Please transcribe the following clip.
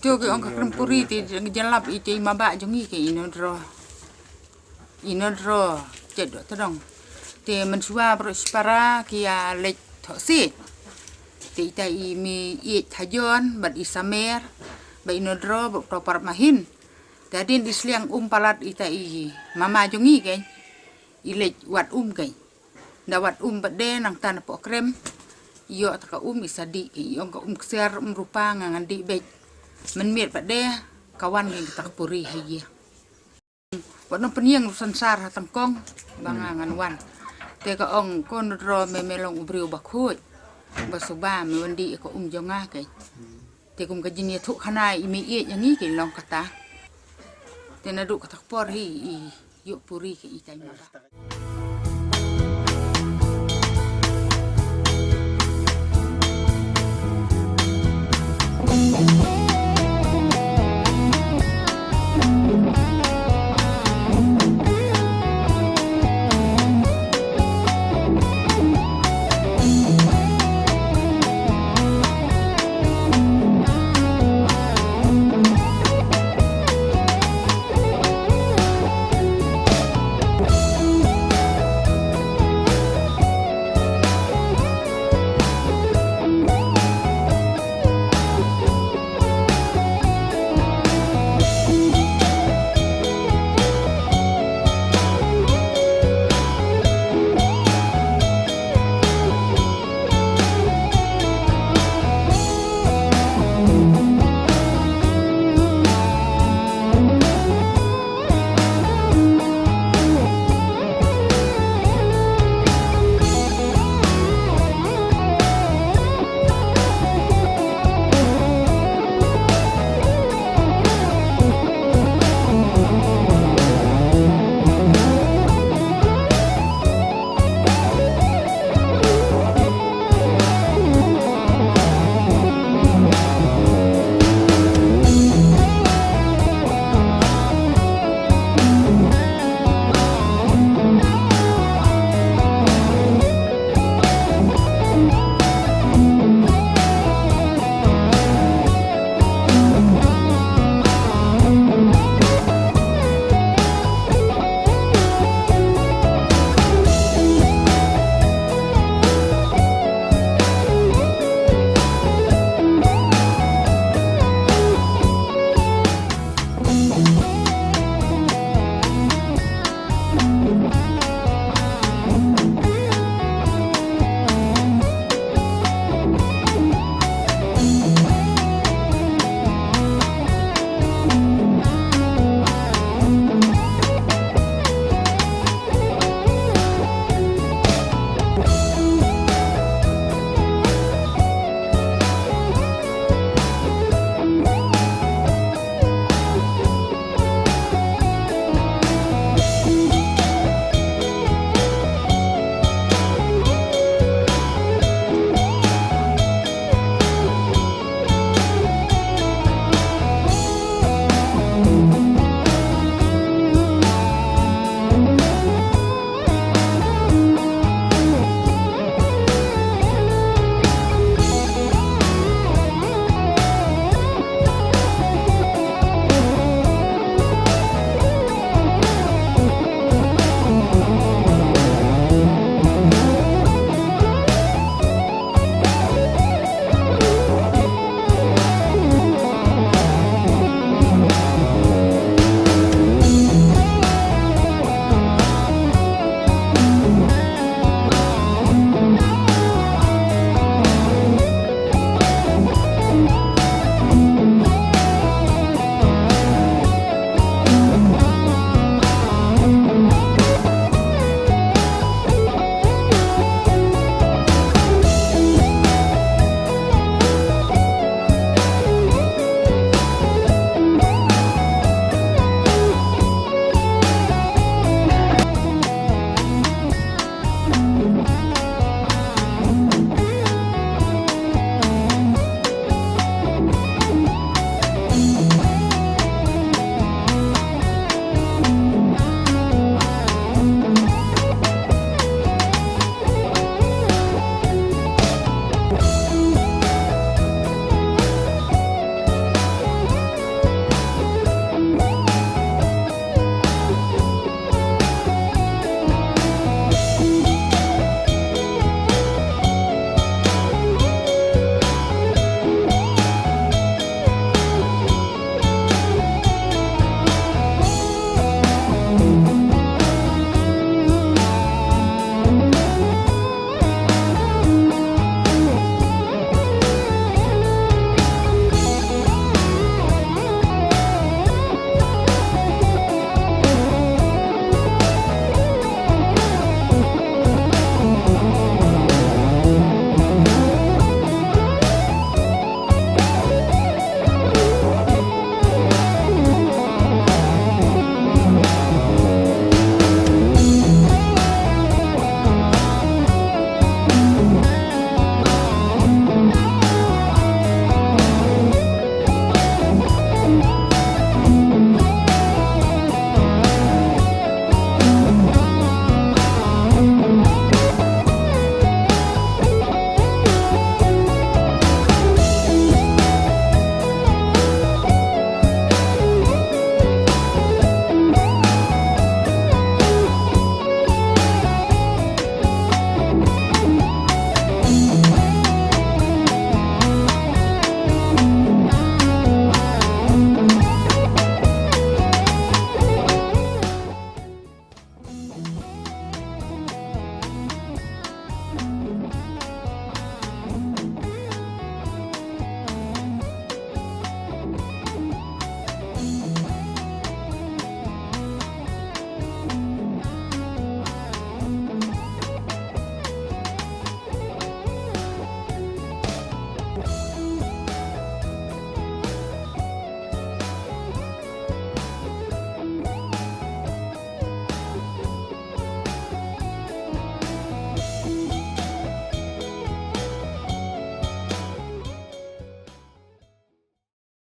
Itu ke orang kerempuri ti jelap itu mabak jongi ke inodro cedok tedong te mensua beruspara kia lek toksi te itai mi i tajon bad isamer ba inodro proper mahin dadin disliang palat itai mama jongi ke ilek wat ke dawat bade nang tan po krem yo taka isadi yo ka ser rupa ngandi be menmiet bade kawan yang kita puri haye wadon peniang sansar tangkong bangangan wan te ka ong kon ro memelong ubriu bakhut basuba me wandi ko jonga ke te kum ka jinia thu khana imi e yangi ke long kata te na du ka por hi yo puri ke itai ma